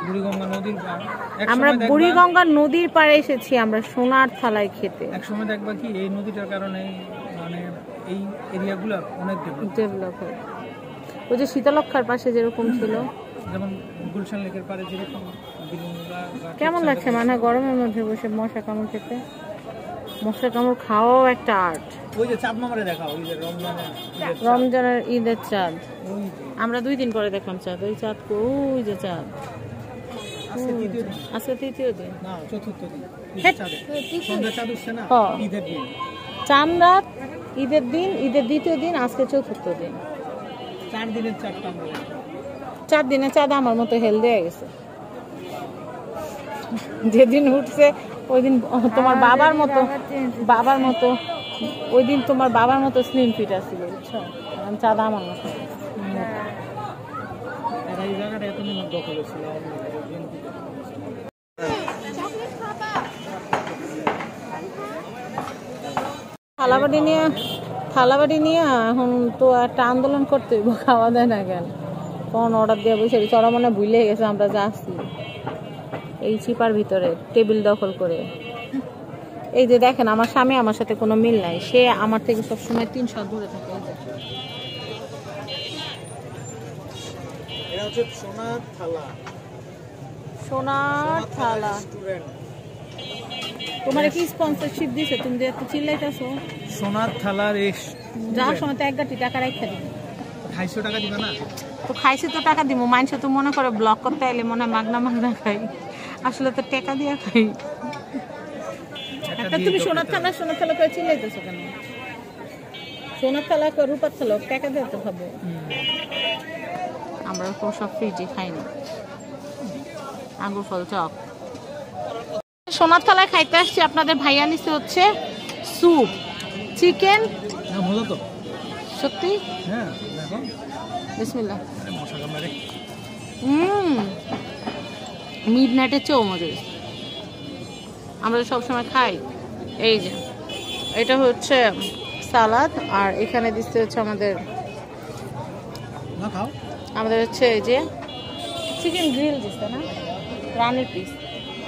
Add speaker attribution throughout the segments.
Speaker 1: বুড়িগঙ্গা নদীর পাড়।
Speaker 2: আমরা বুড়িগঙ্গা নদীর পাড়ে এসেছি আমরা সোনার থালায় খেতে।
Speaker 1: এক সময় দেখবা কি এই নদীটার কারণে মানে এই এরিয়াগুলো অনেক
Speaker 2: ডেভেলপ হয়। ওই যে শীতলক্ষার পাশে যেরকম ছিল,
Speaker 1: যেমন গুলশান লেকের পাড়ে যেরকম।
Speaker 2: কেমন লাগছে মানে গরমের মধ্যে বসে মশা কামড় খেতে? মশা কামড় খাওয়াও একটা আর্ট।
Speaker 1: ওই যে চাঁদ মামারে দেখা, ওই যে
Speaker 2: রমজানের ঈদের চাঁদ। আমরা 2 দিন পরে দেখলাম চাঁদ। ওই চাঁদ, ওই যে চাঁদ। আজকে তৃতীয় দিন
Speaker 1: না চতুর্থ দিন। চাঁদ উঠছে না ঈদের দিন,
Speaker 2: চাঁদ রাত ঈদের দিন, ঈদের দ্বিতীয় দিন, আজকে চতুর্থ দিন।
Speaker 1: 4 দিনের চাঁদটা।
Speaker 2: 4 দিনের চাঁদ আমার মতো হেলদি হয়ে গেছে। যেদিন উঠছে ওই দিন তোমার বাবার মতো ওই দিন তোমার বাবার মতো স্লিম ফিট আসছিল, বুঝছো? চাঁদ আমার মতো।
Speaker 1: এই জায়গাটা এত দিন দখল ছিল।
Speaker 2: থালাবাড়ি নিয়ে এখন তো একটা আন্দোলন করতে হইব, খাওয়া দেয় না কেন? কোন অর্ডার দিয়ে বসে ওরা মনে ভুলে গেছে আমরা যা আসছি এই চিপার ভিতরে টেবিল দখল করে। এই যে দেখেন আমার স্বামী আমার সাথে কোনো মিল নাই, সে আমার থেকে সবসময় 300 দূরে থাকে।
Speaker 1: এটা হচ্ছে সোনার থালা।
Speaker 2: সোনার থালা তোমার কি স্পন্সরশিপ দিছে? তুমি যে এত চিল্লাইতেছো।
Speaker 1: সোনার থালার
Speaker 2: যাওয়ার সময় তো 1 গাঁটি টাকা রাখা দিবে।
Speaker 1: 250 টাকা দিবে না?
Speaker 2: তো খাইছে তো টাকা দিব। মানুষ তো মনে করে ব্লক করতে আইলে মনে হয় মাগনা খাই, আসলে তো টাকা দিয়ে খাই। একটা তুমি সোনার থালা করে চিল্লাইতেছো কেন? সোনার থালা রূপার থালা টাকা দিয়ে তো খাবো। আমরা তো সব ফ্রিজে খাই না। আঙ্গুর ফল চক সোনার থালায় খাইতে আসছি। আপনাদের ভাইয়া নিচে হচ্ছে স্যুপ, চিকেন।
Speaker 1: মজা তো
Speaker 2: সত্যি।
Speaker 1: হ্যাঁ দেখো
Speaker 2: বিসমিল্লাহ।
Speaker 1: মশা কামড়ে।
Speaker 2: মিডনাইটের চেয়েও মজা। আমরা সবসময় খাই। এই যে এটা হচ্ছে সালাদ, আর এখানে দিচ্ছে হচ্ছে আমাদের হচ্ছে এই যে চিকেন গ্রিল দিচ্ছে না, রানের পিস।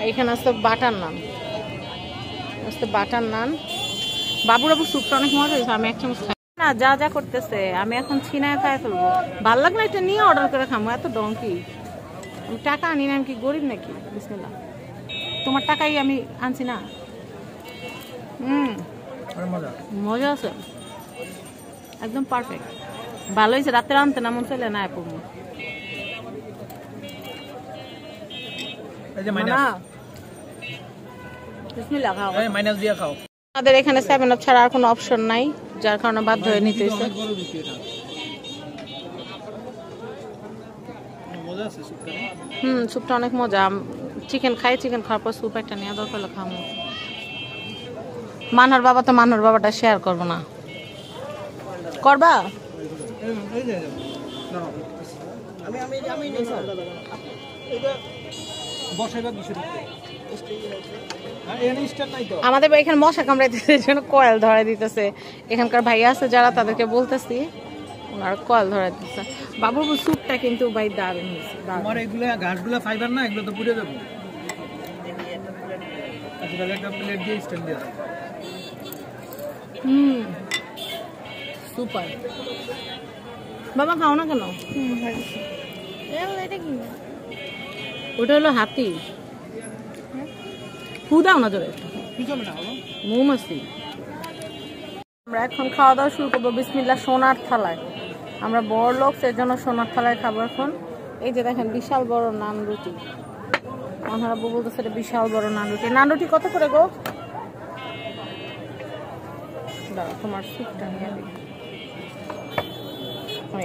Speaker 2: এখানে আসতে বাটার নান। বাবুরাবু স্যুপটা অনেক মজা হয়েছে। আমি এক চামচ খাই না, যা করতেছে আমি এখন ছিনায় খাই ফেলবো। ভাল লাগলে এটা নিয়ে অর্ডার করে খাবো। এত ডঙ্কি আমি টাকা আনি না, আমি কি গরিব নাকি? বিসমিল্লাহ। তোমার টাকাই আমি আনছি না। মজা আছে একদম পারফেক্ট। ভালো হয়েছে। রাতে আনতে না মন চলে না এখন। আমাদের এখানে 7 আপ ছাড়া আর কোনো অপশন নাই, যার কারণে বাধ্য হয়ে নিতে হয়েছে। স্যুপটা অনেক মজা। চিকেন খাওয়ার পর স্যুপ একটা নেওয়া দরকার হলে খাবো। মানহার বাবাটা শেয়ার করবো না, করবা? আমাদের এখানে মশা কামড়াইতেছে, জন্য কয়েল ধরে দিতেছে। এখানকার ভাইয়া আছে যারা, তাদেরকে বলতেছি, ওনারা কয়েল ধরে দিতেছে। বাবুর স্যুপটা কিন্তু ভাই দারুণ হয়েছে।
Speaker 1: আমার এগুলো ঘাসগুলো ফাইবার না, এগুলো তো পুড়ে যাবে।
Speaker 2: সুপার। বাবা খাও না কেন? ওটা হলো হাতি। ফু দাও না জোরে, মৌমাছি। আমরা এখন খাওয়া দাওয়া শুরু করবো। বিসমিল্লাহ। সোনার থালায় আমরা বড় লোক, সেজন্য সোনার থালায় খাবো এখন। এই যে দেখেন বিশাল বড় নান রুটি। ওনারা বলতেছে এটা বিশাল বড় নান রুটি। নান রুটি কত করে গো? দাঁড়া তোমার স্যুপটা নিয়ে দিই।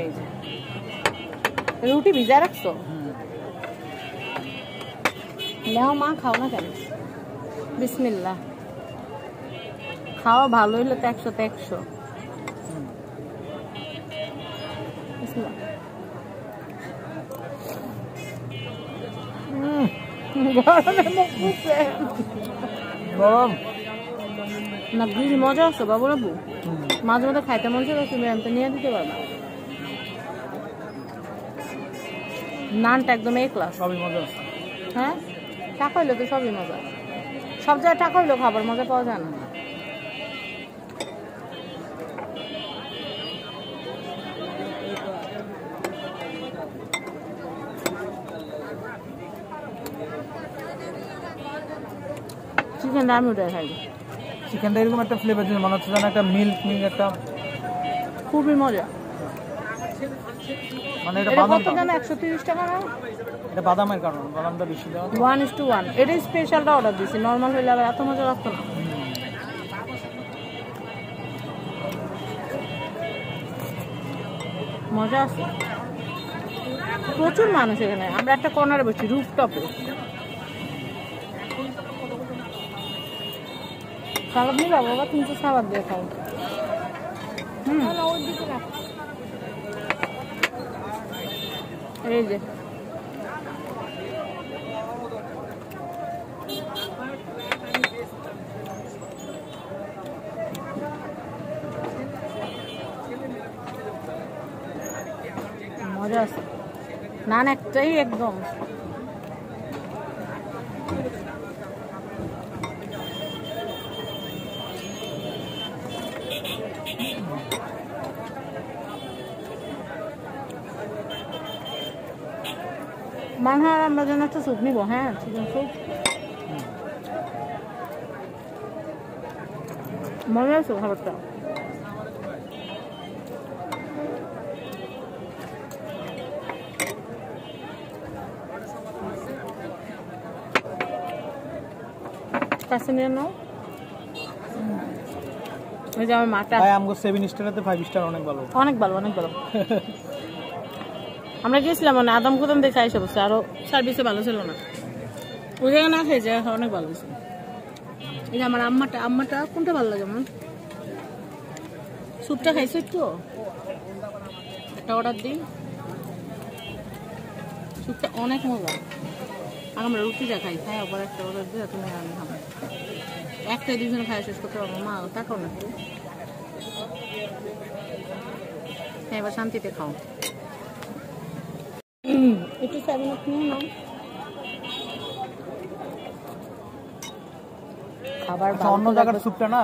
Speaker 2: এই যে রুটি ভিজা রাখছো? নাও মা, খাও না কেন? বিসমিল্লাহ। খাওয়া ভালো হইলে তো 100 তে 100। বিসমিল্লাহ। গরম না গ্রিল মজা আছে বাবুরাবু। মাঝে মধ্যে খাইতে মন চাইলে তুমি আনতে নিয়ে দিতে পারবা। নানটা একদম A ক্লাস।
Speaker 1: সবই মজা আছে।
Speaker 2: হ্যাঁ, টাকা হইলে তো সবই মজা। সব জায়গায় টাকা হইলেও খাবার মজা পাওয়া যায় না। চিকেনটা আমি ওটাই খাই।
Speaker 1: চিকেনটা এরকম একটা ফ্লেভার দিন মনে হচ্ছে যেন একটা মিল্ক একটা
Speaker 2: খুবই মজা।
Speaker 1: মানে এটা
Speaker 2: এটা
Speaker 1: বাদাম
Speaker 2: কত জানো? 130 টাকা না?
Speaker 1: এটা বাদামের কারণ বাদামটা বেশি দেওয়া।
Speaker 2: 1:1। এটাই স্পেশালটা অর্ডার দিছি, নর্মাল হইলে আবার এত মজা লাগতো না। মজা আছে, প্রচুর মানুষ এখানে। আমরা একটা কর্নারে বসছি, রুফটপে। সালাদ নিবা বাবা? তুমি তো সালাদ দিয়ে খাও। এই যে মজা আছে, নান একটাই একদম। মানহার আমরা যেন একটা স্যুপ নিবো। হ্যাঁ, চিকেন স্যুপ মজা আছে খাবারটা। কাছে নিয়ে নাও। ওই যে আমার মাটা
Speaker 1: ভাই আমগো 7 স্টারেতে 5 স্টার অনেক ভালো।
Speaker 2: অনেক ভালো, অনেক ভালো। আমরা গিয়েছিলাম মানে আদম কুদম দেখে আইসা বসছে, আরো সার্ভিসে ভালো ছিল না। ওই জায়গায় না খেয়েছে, অনেক ভালো হয়েছে। এই যে আমার আম্মাটা কোনটা ভালো লাগে আমার? স্যুপটা খাইছো একটু? একটা অর্ডার দিই। স্যুপটা অনেক মজা। আর আমরা রুটিটা খাই, খাই আবার একটা অর্ডার দিই, তুমি আমি খাবো। একটাই দুজনে খাই শেষ করতে পারবো। মা তাকাও না, হ্যাঁ এবার শান্তিতে খাও। একটু 7 আপ নিয়ে নাও। খাবার
Speaker 1: অন্য জায়গার স্যুপটা না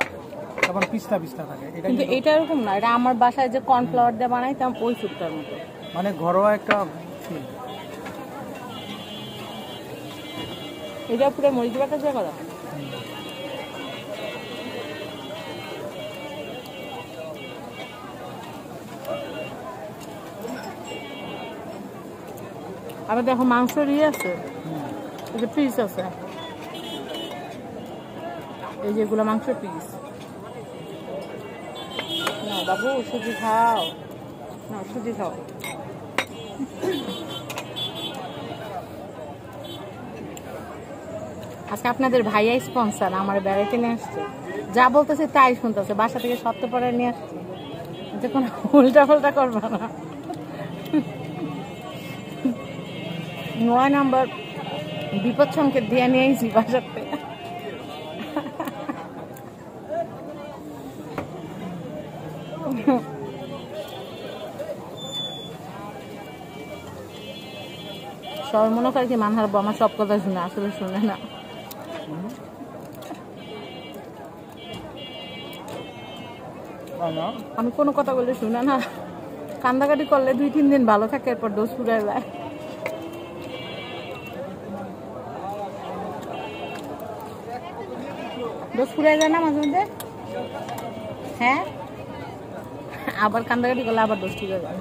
Speaker 1: তখন পিস্তা পিস্তা থাকে, এটা
Speaker 2: কিন্তু এটা এরকম না। এটা আমার বাসায় যে কর্নফ্লাওয়ার দিয়ে বানাইতাম ওই স্যুপটার মতো,
Speaker 1: মানে ঘরোয়া একটা feel।
Speaker 2: এটা পুরো মরিচ বাটা দিয়ে করা। আবার দেখো মাংসের ইয়ে আছে, এই যে পিস আছে, এই যেগুলো মাংসের পিস। না বাবু সুজি খাও, না সুজি খাও। আজকে আপনাদের ভাইয়া স্পন্সর, আমার বেড়াইতে নিয়ে আসছে। যা বলতেছে তাই শুনতেছে, বাসা থেকে সত্য পরে নিয়ে আসছে, যে কোনো উল্টা পাল্টা করবে না। 9 নম্বর বিপদ সংকেত দিয়ে নিয়ে এসেছি বাসার থেকে। সবাই মনে করে কি মানহার আমার সব কথা শুনে, আসলে শুনে না। আমি কোনো কথা বললে শুনে না, কান্দাকাটি করলে 2-3 দিন ভালো থাকে, এরপর ডোজ ফুরাই যায়। ডোজ ফুরাই যায় না মাঝে মধ্যে। হ্যাঁ, আবার কান্দাকাটি করলে আবার ডোজ ফুরাই যায়।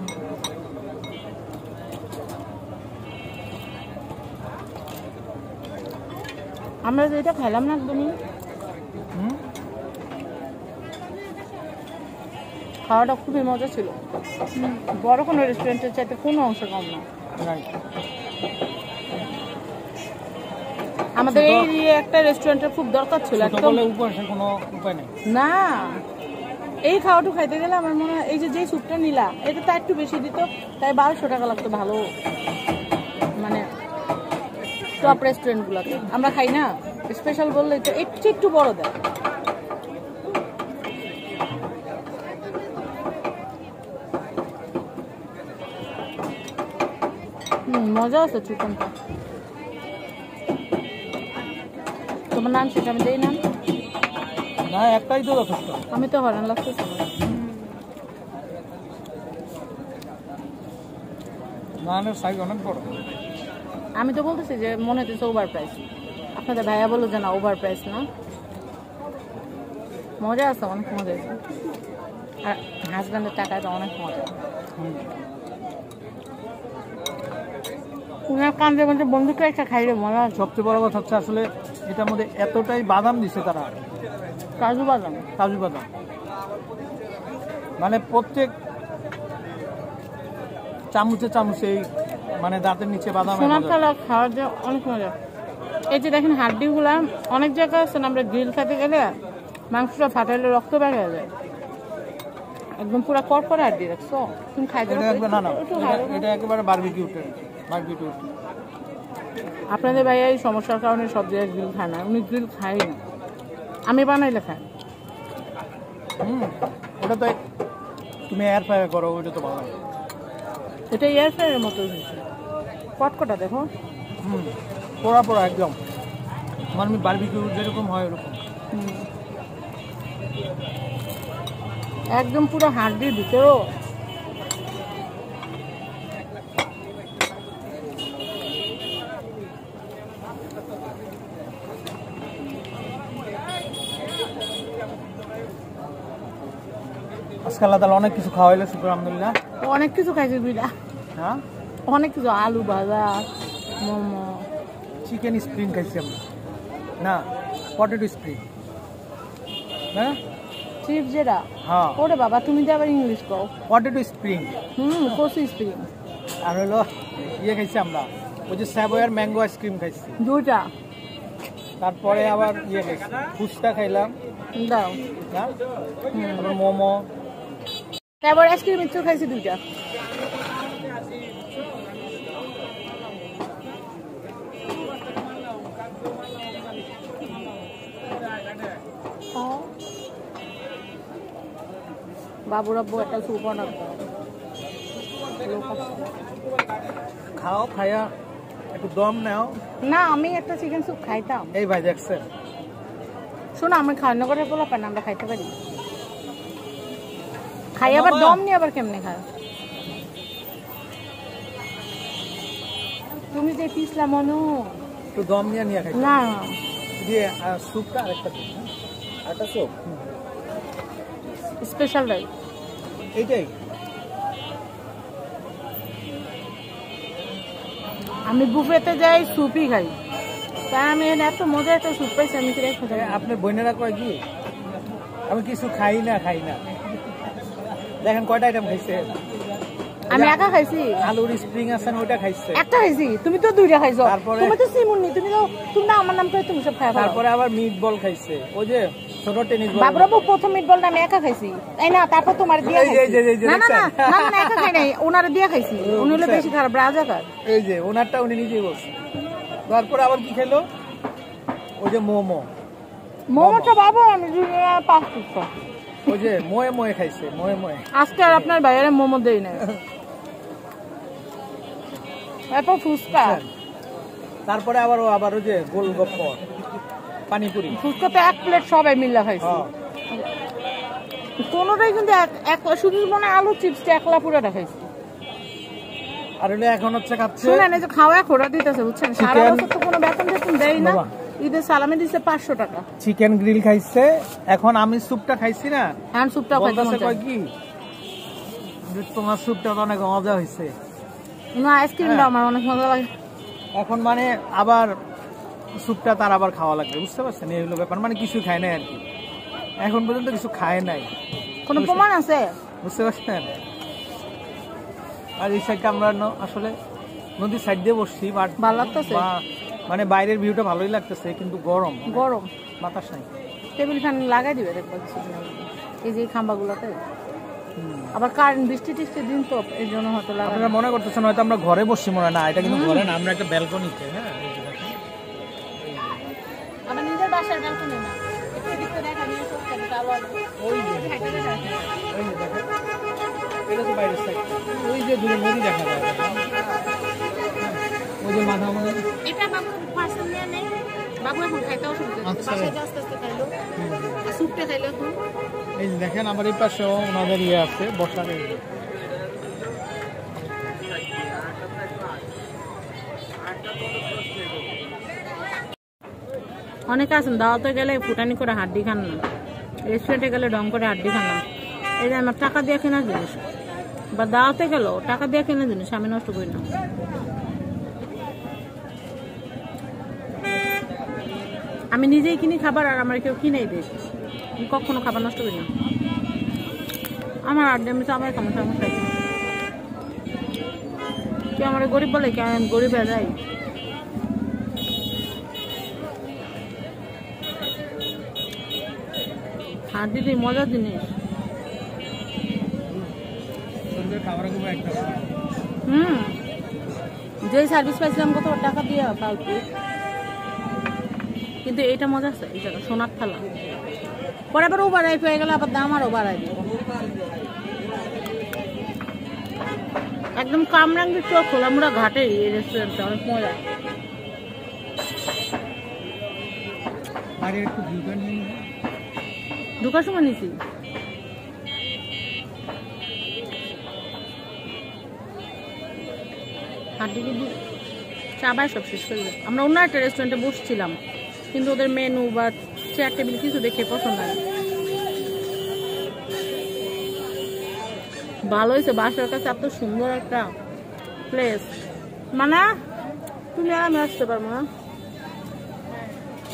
Speaker 2: আমরা যেটা খেলাম না একদমই, খাওয়াটা খুবই মজা ছিল। বড় কোনো রেস্টুরেন্টের চাইতে কোনো অংশ কম না। আমাদের এই একটা রেস্টুরেন্টের খুব দরকার ছিল একদম,
Speaker 1: কোনো উপায় নেই
Speaker 2: না এই খাওয়াটু খাইতে গেলে আমার মনে হয় এই যে স্যুপটা নিলা এটা তো একটু বেশি দিত, তাই 1200 টাকা লাগতো। ভালো মানে টপ রেস্টুরেন্ট গুলোতে আমরা খাই না, স্পেশাল বললে তো একটু বড় দেয়। মজা আছে চিকেনটা। তোমার নাম সেটা আমি দেই না।
Speaker 1: না একটাই তো যথেষ্ট।
Speaker 2: আমি তো হরান লাগতেছে।
Speaker 1: নানের সাইজ অনেক বড়।
Speaker 2: আমি তো বলতেছি যে মনে হচ্ছে ওভার প্রাইস, আপনাদের ভাইয়া বললো যে না ওভার প্রাইস না। মজা আছে, অনেক মজা আছে, আর হাজব্যান্ডের টাকায় তো অনেক মজা। উনার কান্দে কান্দে বন্ধুকে একটা খাইলে মজা আছে।
Speaker 1: সবচেয়ে বড় কথা হচ্ছে আসলে এটার মধ্যে এতটাই বাদাম দিছে তারা,
Speaker 2: কাজু বাদাম,
Speaker 1: কাজু বাদাম, মানে প্রত্যেক চামচে চামচে মানে দাঁতের নিচে বাদাম।
Speaker 2: সোনার কালা খাওয়ার যে অনেক মজা। এই যে দেখেন হাড্ডিগুলা, অনেক জায়গায় আছে না আমরা গ্রিল খেতে গেলে মাংসটা ফাটাইলে রক্ত বের হয়ে যায়, একদম পুরো কড়কড়া হাড্ডি রাখছো তুমি খাইতে।
Speaker 1: না না, এটা একেবারে বারবিকিউ।
Speaker 2: আপনাদের ভাইয়া এই সমস্যার কারণে সব জায়গায় গ্রিল খায় না, উনি গ্রিল খাই না, আমি বানাইলে খাই।
Speaker 1: ওটা তো তুমি এয়ার ফ্রাই করো, ওইটা তো ভালো।
Speaker 2: এটা এয়ার ফ্রাইয়ের মতো কটকটা দেখো,
Speaker 1: পোড়া পোড়া একদম, মানে বারবিকিউ যেরকম হয় ওরকম
Speaker 2: একদম পুরো হাড্ডির ভিতরেও।
Speaker 1: আজকাল তাহলে অনেক কিছু খাওয়া হইলো, শুক্র আলহামদুলিল্লাহ।
Speaker 2: অনেক কিছু খাইছি দুইটা,
Speaker 1: হ্যাঁ
Speaker 2: অনেক কিছু, আলু ভাজা, মোমো,
Speaker 1: চিকেন স্প্রিং খাইছি আমরা, না পটেটো স্প্রিং, হ্যাঁ
Speaker 2: চিপস যেটা।
Speaker 1: হ্যাঁ
Speaker 2: ওরে বাবা তুমি যে আবার ইংলিশ কও।
Speaker 1: পটেটো স্প্রিং,
Speaker 2: কচি স্প্রিং।
Speaker 1: আর হলো ইয়ে খাইছি আমরা, ওই যে স্যাভয়ের ম্যাঙ্গো আইসক্রিম খাইছি
Speaker 2: দুইটা।
Speaker 1: তারপরে আবার ইয়ে খাইছি, ফুচকা খাইলাম,
Speaker 2: দাও।
Speaker 1: তারপর মোমো,
Speaker 2: তারপর আইসক্রিম মিক্স খাইছি দুইটা। বাবুর আব্বু একটা স্যুপ অর্ডার
Speaker 1: খাও, খাইয়া একটু দম নাও।
Speaker 2: না আমি একটা চিকেন স্যুপ খাইতাম।
Speaker 1: এই ভাই দেখছেন,
Speaker 2: শোনো আমি খাওয়ানো করে বলা পাই না, আমরা খাইতে পারি, খাই আবার দম নিয়ে আবার কেমনে খায়। তুমি যে পিছলা মনু,
Speaker 1: একটু দম নিয়ে নিয়ে খাই
Speaker 2: না
Speaker 1: দিয়ে স্যুপটা আরেকটা দিন, আরেকটা স্যুপ
Speaker 2: স্পেশাল রাইস
Speaker 1: এইটাই।
Speaker 2: আমি বুফেতে যাই স্যুপই খাই, তাই আমি এত মজা একটা স্যুপ পাইছি আমি কি রেখে যাই।
Speaker 1: আপনার বোনেরা কয় কি আমি কিছু খাই না। দেখেন কয়টা আইটেম খাইছে,
Speaker 2: আমি একা খাইছি।
Speaker 1: আলুর স্প্রিং আছে ওইটা খাইছে,
Speaker 2: একটা খাইছি, তুমি তো দুইটা খাইছো।
Speaker 1: তারপরে
Speaker 2: তুমি তো সিমুনি, তুমি না আমার নাম করে তুমি সব খাই।
Speaker 1: তারপরে আবার মিট বল খাইছে, ওই যে ছোট টেনিস বল।
Speaker 2: বাবুরাবু প্রথম মিট বলটা আমি একা খাইছি, তাই না? তারপর তোমার দিয়া খাইছি। না না না না একা খাই নাই, ওনারে দিয়া খাইছি। উনি হলো বেশি খারাপ, রাজাকার।
Speaker 1: এই যে ওনারটা উনি নিজেই বলছে। তারপরে আবার কি খেলো, ওই যে মোমো।
Speaker 2: মোমোটা বাবু আমি 5 পিস,
Speaker 1: ওই যে মোয়ে খাইছে, মোয়ে।
Speaker 2: আজকে আর আপনার বাইরে মোমো দেই না। এরপর ফুচকা,
Speaker 1: তারপরে আবার ওই যে গোলগপ্পা, পানিপুরি।
Speaker 2: ফুচকা তো 1 প্লেট সবাই মিলে খাইছি। কোনোটাই কিন্তু শুধু মনে আলু চিপসটা একলা পুরোটা খাইছি।
Speaker 1: আর হলে এখন হচ্ছে খাচ্ছে,
Speaker 2: শুনেন এই যে খাওয়া খোড়া দিতেছে বুঝছেন, সারা বছর তো কোনো বেতন দেই না, ঈদের সালামে দিছে 500 টাকা।
Speaker 1: চিকেন গ্রিল খাইছে, এখন আমি স্যুপটা খাইছি না,
Speaker 2: হ্যাঁ স্যুপটা খাইছি।
Speaker 1: কয় কি তোমার স্যুপটা তো অনেক মজা হয়েছে।
Speaker 2: না আইসক্রিমটা আমার অনেক মজা লাগে।
Speaker 1: এখন মানে আবার স্যুপটা তার আবার খাওয়া লাগবে, বুঝতে পারছেন? এই হলো ব্যাপার, মানে কিছু খায় নাই আর কি, এখন পর্যন্ত কিছু খায় নাই।
Speaker 2: কোনো প্রমাণ আছে?
Speaker 1: বুঝতে পারছেন? আর এই সাইডটা আমরা আসলে নদীর সাইড দিয়ে বসছি, বাট
Speaker 2: ভালো লাগতেছে,
Speaker 1: মানে বাইরের ভিউটা ভালোই লাগতেছে, কিন্তু গরম বাতাস নাই।
Speaker 2: টেবিল ফ্যান লাগাই দিবে দেখবো এই যে খাম্বাগুলোতে। আবার কারেন্ট বৃষ্টি টিষ্টির দিন তো এই জন্য হয়তো লাগাই।
Speaker 1: আপনারা মনে করতেছেন হয়তো আমরা ঘরে বসছি, মনে হয় না, এটা কিন্তু ঘরে না, আমরা একটা ব্যালকনিতে। হ্যাঁ
Speaker 2: আমার নিজের বাসার ব্যালকনি না,
Speaker 1: এটা তো বাইরের সাইড, ওই যে দূরে নদী দেখা যায়, ওই যে মাথা
Speaker 2: এটা বাবু পার্সেল নিয়ে নেই। বাবু এখন খাইতেও শুরু করে
Speaker 1: আচ্ছা।
Speaker 2: বাসায় আস্তে আস্তে খাইলো আর স্যুপটা খাইলো এখন।
Speaker 1: এই যে দেখেন আমার এই পাশেও ওনাদের ইয়ে আছে বসার এই যে।
Speaker 2: অনেকে আছেন দাওয়াতে গেলে ফুটানি করে হাড্ডি খান না, রেস্টুরেন্টে গেলে ডং করে হাড্ডি খান না। এই যে আমার টাকা দিয়ে কেনা জিনিস বা দাওয়াতে গেল টাকা দিয়ে কেনা জিনিস আমি নষ্ট করি না। আমি নিজেই কিনি খাবার আর আমার কেউ কিনেই দিই, আমি কখনো খাবার নষ্ট করি না। আমার আড্ডা আমি তো আমার সমস্যা কেউ আমার গরিব বলে কেউ আমি গরিব হয়ে যাই। হ্যাঁ দিদি মজার জিনিস। যে সার্ভিস পাইছিলাম কত টাকা দিয়ে ফালতু, কিন্তু এটা মজা আছে। এই জায়গা সোনার থালা পরে আবার ওভারাই হয়ে গেলে আবার দাম আরও বাড়াই দিব। একদম কামরাঙ্গি চোখ খোলামুড়া ঘাটে এই রেস্টুরেন্টটা অনেক মজা। ঢোকার সময় নিছি চাবাই সব শেষ করে দিল। আমরা অন্য একটা রেস্টুরেন্টে বসছিলাম কিন্তু ওদের মেনু বা চেয়ার টেবিল কিছু দেখে পছন্দ হয়। ভালো হয়েছে বাসার কাছে এত সুন্দর একটা প্লেস। মানে তুমি আর আমি আসতে পারবো না।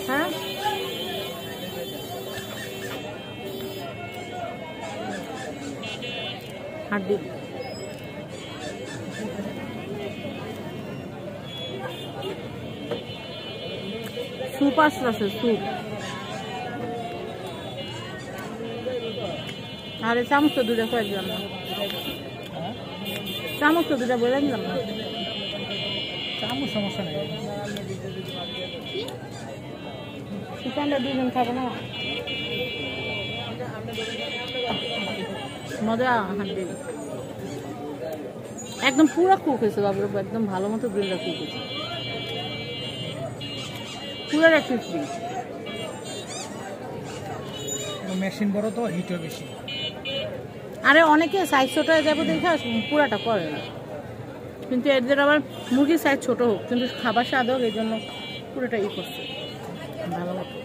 Speaker 2: হ্যাঁ হাড্ডি স্যুপ আসছে স্যুপ। আরে চামচ তো দুটা করে দিলাম না, চামচ তো দুটা বলে দিলাম না।
Speaker 1: চামচ সমস্যা নেই,
Speaker 2: চিকেনটা দুজন খাবো না। মজা হাড্ডি একদম পুরো কুক হয়েছে বাবুর, একদম ভালো মতো গ্রিলটা কুক হয়েছে পুরো ক্রিসপি।
Speaker 1: মেশিন বড় তো হিটও বেশি।
Speaker 2: আরে অনেকে সাইজ ছোট হয়ে যাবে দেখে পুরাটা করে না, কিন্তু এদের আবার মুরগির সাইজ ছোট হোক কিন্তু খাবার স্বাদ হোক এই জন্য পুরোটা ই করছে ভালো মতো।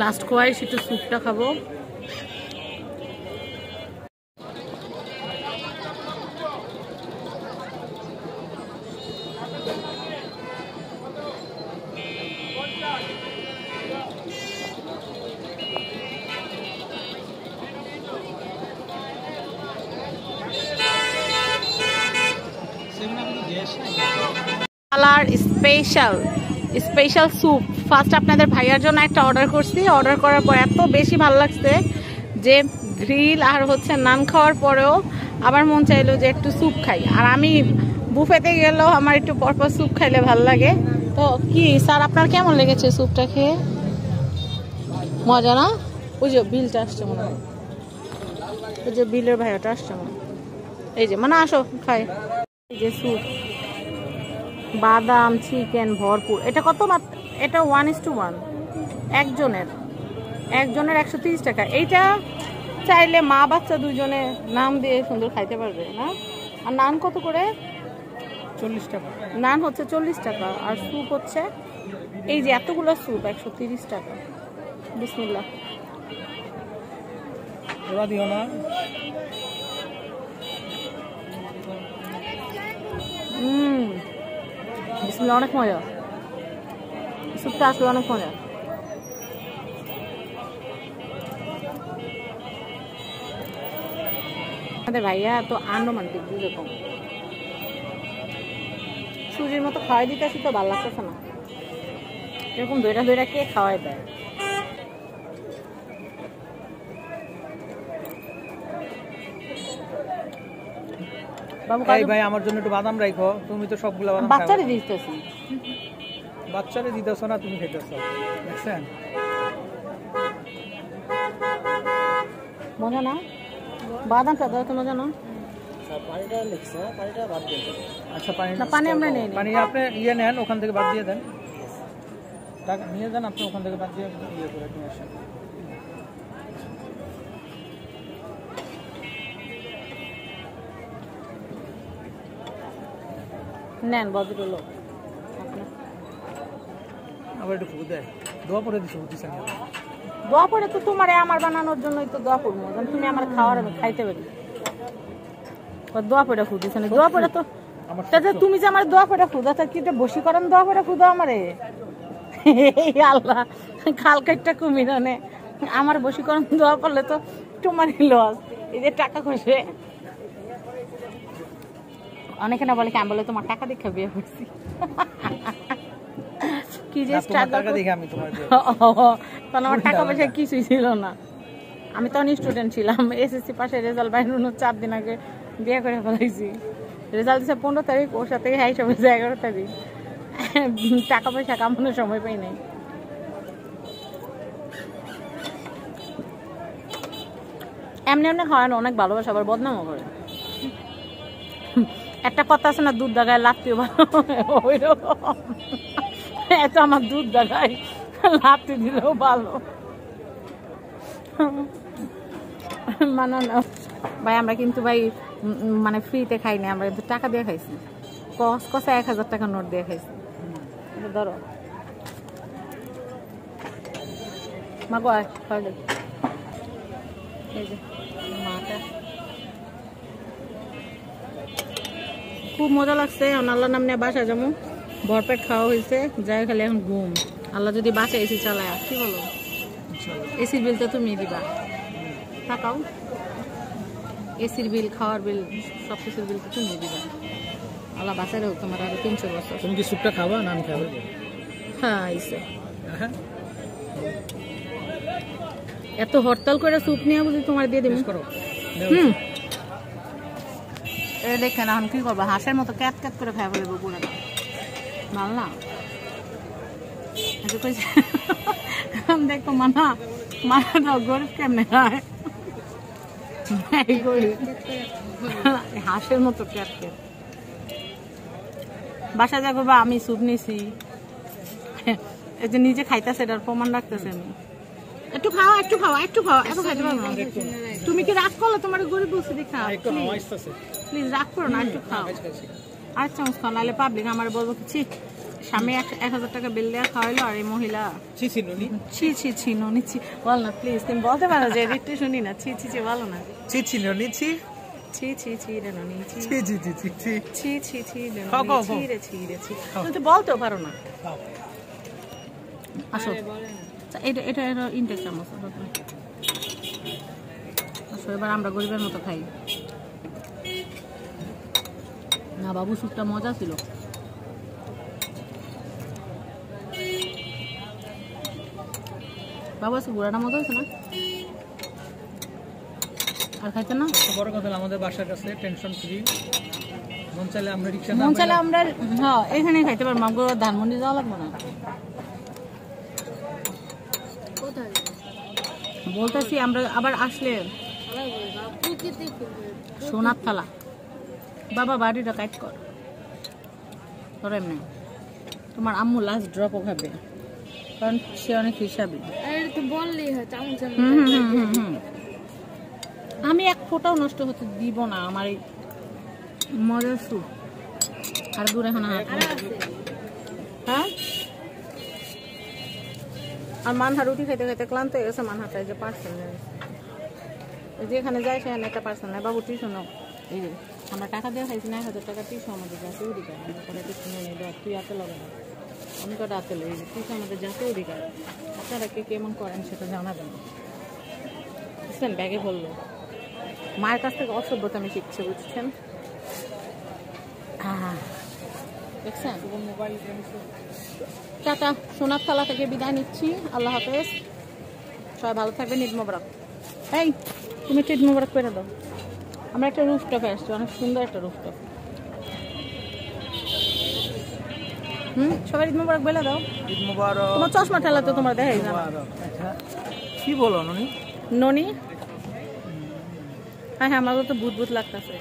Speaker 2: লাস্ট কোয়াইস একটু স্যুপটা খাবো। স্পেশাল স্পেশাল স্যুপ ফার্স্ট আপনাদের ভাইয়ার জন্য একটা অর্ডার করছি। অর্ডার করার পর এত বেশি ভালো লাগছে যে গ্রিল আর হচ্ছে নান খাওয়ার পরেও আবার মন চাইলো যে একটু স্যুপ খাই। আর আমি বুফেতে গেলেও আমার একটু পরপর স্যুপ খাইলে ভালো লাগে। তো কি স্যার আপনার কেমন লেগেছে স্যুপটা খেয়ে? মজা না? ওই যে বিলটা আসছে মনে হয়, ওই যে বিলের ভাইয়াটা আসছে মনে হয়। এই যে মানে আসো খাই। এই যে স্যুপ বাদাম চিকেন ভরপুর। এটা কত? এটা 1:1 একজনের 130 টাকা। এইটা চাইলে মা বাচ্চা দুজনে নাম দিয়ে সুন্দর খাইতে পারবে না। আর নান কত করে?
Speaker 1: 40 টাকা।
Speaker 2: নান হচ্ছে 40 টাকা আর স্যুপ হচ্ছে এই যে এতগুলো স্যুপ 130 টাকা। বিসমিল্লাহ।
Speaker 1: ওরা দিও না।
Speaker 2: বিসমিল্লাহ, অনেক মজা। স্যুপটা আসলে অনেক মজা। আমাদের ভাইয়া তো আনরোমান্টিক যেরকম সুজির মতো খাওয়াই দিতেছি তো ভালো লাগতেছে না। এরকম দইটা দইটা কে খাওয়াই দেয়? বাবু
Speaker 1: ভাই আমার জন্য একটু বাদাম রাখো, তুমি তো সবগুলা বাদাম
Speaker 2: বাচ্চারে দিতেছি।
Speaker 1: বাচ্চারে দিতেছো না, তুমি খেতেছো। দেখছেন
Speaker 2: মজা না? বাদামটা দাও তো মজা না?
Speaker 1: আচ্ছা পানি
Speaker 2: না পানি আমরা নেই
Speaker 1: পানি আপনি ইয়ে নেন ওখান থেকে বাদ দিয়ে দেন, টাকা নিয়ে যান আপনি ওখান থেকে বাদ দিয়ে ইয়ে করে নিয়ে আসেন।
Speaker 2: নেন ভদ্রলোক
Speaker 1: আবার একটু ফুঁ দেয়, দোয়া পরে দিচ্ছে বুঝতেছেন।
Speaker 2: দোয়া পড়ে তো তোমার আমার বানানোর জন্যই তো দোয়া পড়বো, যেন তুমি আমার খাওয়ার আমি খাইতে পারি। দোয়া পড়ে ফুদিস না, দোয়া পড়ে তো তুমি যে আমার দোয়া পড়ে ফুদা তা কি বসি করেন দোয়া পড়ে ফুদো আমারে। আল্লাহ খাল কাটটা কুমির আনে আমার বসীকরণ দোয়া পড়লে তো তোমারই লস। এই যে টাকা খসে অনেকে না বলে কেন বলে তোমার টাকা দেখে বিয়ে করছি। কি যে
Speaker 1: টাকা দেখে আমি তোমার
Speaker 2: তখন আমার টাকা পয়সা কিছুই ছিল না, আমি তখন স্টুডেন্ট ছিলাম। এসএসসি পাশে রেজাল্ট বাইরে 4 দিন আগে বিয়ে করে ফেলাইছি। রেজাল্ট দিচ্ছে 15 তারিখ, ওর সাথে হিসাব হয়েছে 11 তারিখ। টাকা পয়সা কামানোর সময় পাই নাই। এমনি এমনি হয় না, অনেক ভালোবাসা আবার বদনামও করে। একটা কথা আছে না, দুধ দাগায় লাফতেও ভালো, ওইরকম এত আমার দুধ দাগায় লাফতে দিলেও ভালো। মানে না ভাই, আমরা কিন্তু ভাই মানে ফ্রিতে খাই না, আমরা কিন্তু টাকা দিয়ে খাইছি। কষে 1000 টাকা নোট দিয়ে খাইছি। ধরো মাগো এই যে মাটা খুব মজা লাগছে। আল্লাহ নাম নিয়ে বাসা যাবো, ভরপেট খাওয়া হয়েছে, যাই খালি এখন ঘুম। আল্লাহ যদি বাসা এসি চালায়, কি বলো? এসির বিল তো তুমি দিবা, টাকাও এসির বিল, খাওয়ার বিল, সব কিছুর বিল তো তুমি দিবা। আল্লাহ বাসায় হোক তোমার আরো 300 বছর।
Speaker 1: তুমি কি স্যুপটা খাবা না আমি খাবো?
Speaker 2: হ্যাঁ আইসে এত হরতাল করে স্যুপ নিয়ে বুঝি তোমার দিয়ে দিবি। দেখেন এখন কি করবো, হাঁসের মতো ক্যাট ক্যাট করে খাই ফেলবো পুরো। ভাল না দেখো মানা মানা গরিব কেমনে খায়, হাঁসের মতো ক্যাট ক্যাট। বাসা যা করবো আমি স্যুপ নিছি, এই যে নিজে খাইতেছে এটার প্রমাণ রাখতেছে। আমি একটু খাও একটু খাও একটু খাও, এত খাইতে পারবো না। তুমি কি রাগ করলো? তোমার গরিব বলছি দেখা, প্লিজ রাগ করো না, একটু খাও। আর চামচ খাও, নাহলে পাবলিক আমার বলবো কি স্বামী 1000 টাকা বিল দেওয়া খাওয়াইলো আর এই মহিলা ছি ছি ননি ছি। বল না প্লিজ, তুমি বলতে পারো যে এডিটটা শুনি না। ছি ছি ছি বলো না, ছি ছি ননি ছি ছি ছি ছি রে ননি ছি ছি ছি ছি ছি ছি ছি ছি রে ননি ছি রে ছি রে ছি। তুমি তো বলতেও পারো না। আসো এটা এটা এটা ইনটেক চামচ। আসো এবার আমরা গরিবের মতো খাই না। বাবু স্যুপটা মজা ছিল। বাবু আছে গুড়াটা মজা হয়েছে না? আর খাইতে না?
Speaker 1: বড় কথা আমাদের বাসার কাছে টেনশন ফ্রি। মন চাইলে আমরা রিকশা,
Speaker 2: মন চাইলে আমরা হ্যাঁ এখানে খাইতে পারবো। আমাকে ধানমন্ডি যাওয়া লাগবে না। বলতেছি আমরা আবার আসলে সোনার থালা। বাবা বাড়িটা কাট কর তোর। এমনি তোমার আম্মু লাস্ট ড্রপও খাবে, কারণ সে অনেক হিসাবি। আমি এক ফোঁটাও নষ্ট হতে দিব না আমার এই মজার স্যুপ। আর দূর এখন হ্যাঁ। আর মানহা রুটি খাইতে খাইতে ক্লান্ত হয়ে গেছে। মানহাটা এই যে পার্সেল নেই, যেখানে যায় সেখানে একটা পার্সেল নেয়। বাবু টিউশনও এই যে আমরা টাকা দিয়ে খাইছি না, 1000 টাকা টিউশন আমাদের জাতীয় অধিকার। আমরা টিউশনে নেই, তুই হাতে লগে না, আমি তো রাতে লই। টিউশন আমাদের জাতীয় অধিকার। আপনারা কে কেমন করেন সেটা জানাবেন। বুঝছেন? ব্যাগে বললো মায়ের কাছ থেকে অসভ্যতা আমি শিখছে, বুঝছেন? দেখছেন? টাটা, সোনার থালা থেকে বিদায় নিচ্ছি। আল্লাহ হাফেজ, সবাই ভালো থাকবেন। ঈদ মোবারক। এই তুমি একটু ঈদ মোবারক করে দাও। আমরা একটা রুফটপে আসছি, অনেক সুন্দর একটা রুফটপ। সবাই ঈদ মোবারক বলে দাও।
Speaker 1: ঈদ মোবারক।
Speaker 2: তোমার চশমা ঠেলা তো তোমার দেখাই না।
Speaker 1: কি বলো ননি?
Speaker 2: ননি হ্যাঁ হ্যাঁ, আমারও তো ভূত ভূত লাগতেছে।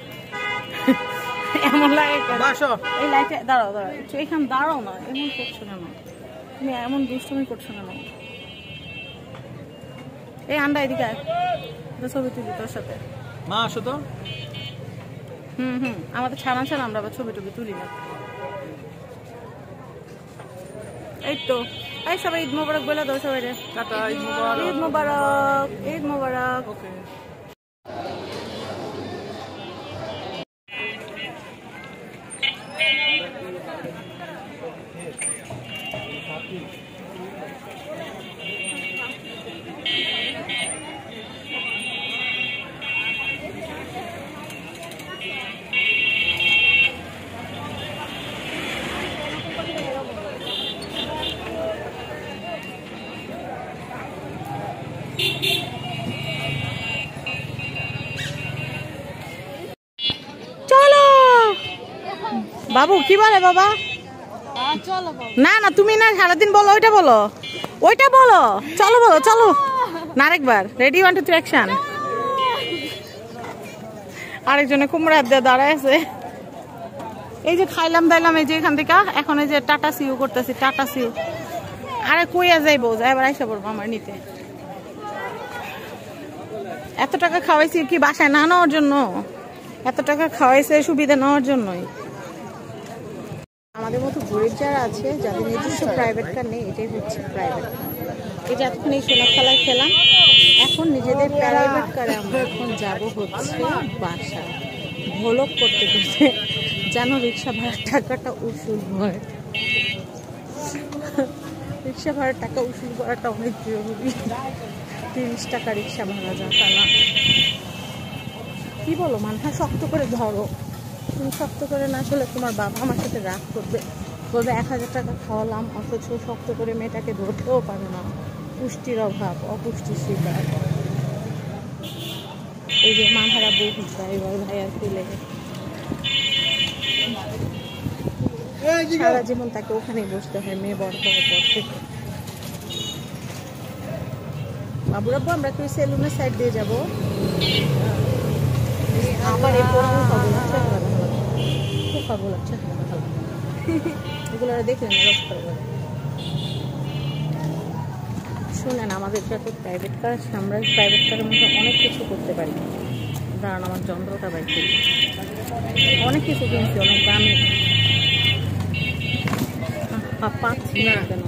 Speaker 2: এমন লাগে কেন?
Speaker 1: বাসো
Speaker 2: এই লাইটে দাঁড়াও একটু এখানে দাঁড়াও না, এমন করছো কেন তুমি? এমন দুষ্টুমি করছো কেন? এই আন্ডা এদিকে আয়, ছবি তুলি তোর সাথে।
Speaker 1: মা আসো তো।
Speaker 2: আমাদের ছানা ছাড়া আমরা আবার ছবি টবি তুলি না। এই তো এই সবাই ঈদ মোবারক বলে দাও সবাই রে।
Speaker 1: টাটা, ঈদ মোবারক।
Speaker 2: ঈদ মোবারক, ঈদ মোবারক।
Speaker 1: ওকে।
Speaker 2: চলো বাবু, কি বলে বাবা? না না তুমি না, সারাদিন বলো ওইটা বলো, ওইটা বলো, চলো বলো, চলো না আরেকবার। Ready 1 2 3 action. আরেকজনে কুমড়া দিয়ে দাঁড়ায় আছে। এই যে খাইলাম দাইলাম এই যে এখান থেকে, এখন এই যে টাটা সিউ করতেছি, টাটা সিউ। আরে কইয়া যাইবো, এবার আইসা পড়বো আমার নিতে। এত টাকা খাওয়াইছি কি বাসায় না নেওয়ার জন্য? এত টাকা খাওয়াইছে সুবিধা নেওয়ার জন্যই। আমাদের মতো গরিব যারা আছে, যাদের নিজস্ব প্রাইভেট কার নেই, এটাই হচ্ছে প্রাইভেট কার। এই যে এতক্ষণ এই সোনার খেলায় খেলাম, এখন নিজেদের প্রাইভেট কারে আমরা এখন যাবো হচ্ছে বাসায়। ভোলক করতে করতে যেন রিক্সা ভাড়ার টাকাটা উসুল হয়। রিক্সা ভাড়ার টাকা উসুল করাটা অনেক জরুরি। 30 টাকা রিক্সা ভাড়া যাতা না। কি বলো মানহা, শক্ত করে ধরো। তুমি শক্ত করে না আসলে তোমার বাবা আমার সাথে রাগ করবে, বলবে 1000 টাকা খাওয়ালাম অথচ শক্ত করে মেয়েটাকে ধরতেও পারে না। পুষ্টির অভাব, অপুষ্টির শিকার। এই যে মানহারা বহু ড্রাইভার ভাইয়ার তুলে সারা জীবন তাকে ওখানেই বসতে হয় মেয়ে বড় হওয়ার পর থেকে। বাবুরাব্বু আমরা একটু সেলুনের সাইড দিয়ে যাবো। আমার এই খাবো লাগছে, এগুলো দেখলেন শুনেন, আমাদের যত প্রাইভেট কার আছে, আমরা প্রাইভেট কারের মধ্যে অনেক কিছু করতে পারি। দাঁড়ান আমার যন্ত্রটা বাইক করি, অনেক কিছু কিনছি অনেক দামি। পাচ্ছি না কেন,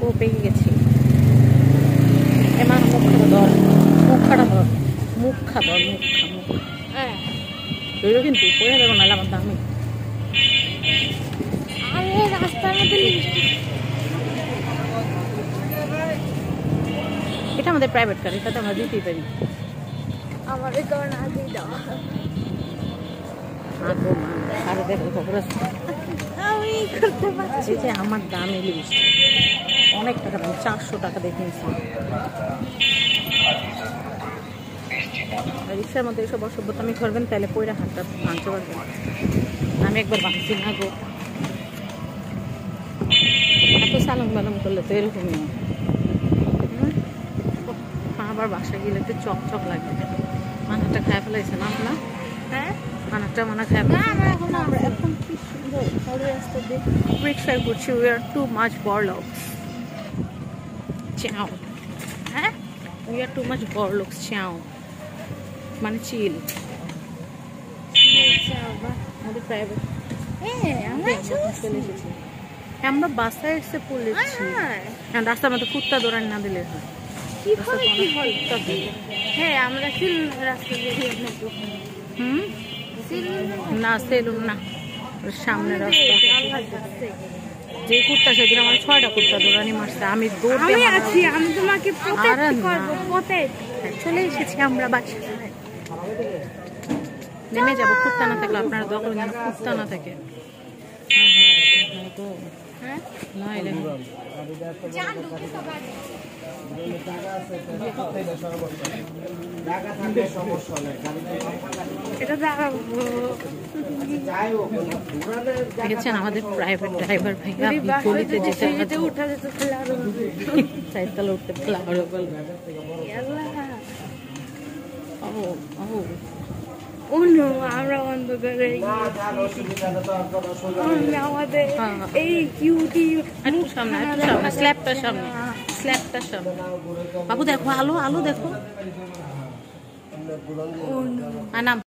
Speaker 2: ও পেয়ে গেছি। এমন মুখটা ধর, মুখটা ধর, মুখা ধর, মুখা হ্যাঁ ধরো কিন্তু পড়ে দেখো নাহলে আমার দামি। এটা আমাদের প্রাইভেট কার, এটা তো আমরা দিতেই পারি।
Speaker 3: আমাদের কারণ আগেই দেওয়া
Speaker 2: আরে দেখো খবর আছে,
Speaker 3: আমি করতে পারছি।
Speaker 2: যে আমার দাম ইলিশ অনেক টাকা দাম, 400 টাকা দেখে নিচ্ছি। রিক্সার মধ্যে এসব অসভ্যতা আমি করবেন তাহলে পয়রা হাতটা ভাঙতে পারবেন। আমি একবার ভাঙছি না গো, এত সালাম বালাম করলে তো এরকমই। আবার বাসায় গেলে একটু চকচক লাগবে। মানাটা খায় ফেলাইছে না আপনার?
Speaker 3: হ্যাঁ
Speaker 2: মানাটা মানা খায়
Speaker 3: আমরা এখন কি সুন্দর রাস্তা দিয়ে
Speaker 2: রিক্সায় ঘুরছি। উই আর টু মাচ বড়লোকস। চাও হ্যাঁ, উই আর টু মাচ বড়লোকস। চাও মানে চিল। আমাদের প্রাইভেট চলে এসেছি, আমরা বাসায় এসে পড়েছি। রাস্তার মধ্যে কুত্তা দৌড়ানি না দিলে হয়।
Speaker 3: হ্যাঁ আমরা রাস্তা দিয়ে
Speaker 2: না সেলুন না, সামনে রাস্তা। যে কুত্তা সেদিন আমার 6টা কুত্তা দৌড়ানি মারছে, আমি দৌড়তে
Speaker 3: আছি। আমি তোমাকে
Speaker 2: চলে এসেছি আমরা বাসায়। নেমে যাবো, কুত্তা না থাকলে আপনারা দোয়া করবেন যেন কুত্তা না থাকে। দেখেছেন আমাদের প্রাইভেট ড্রাইভার ভাইয়া গলিতে যেতে
Speaker 3: উঠা যেত
Speaker 2: চারতলা উঠতে পারলে আরো ভালো।
Speaker 3: ও নো আমরা অন্ধকারে আমাদের এই কিউটি
Speaker 2: একটু সামনে স্ল্যাবটার সামনে বাবু দেখো আলো দেখো
Speaker 3: ও নো
Speaker 2: নাম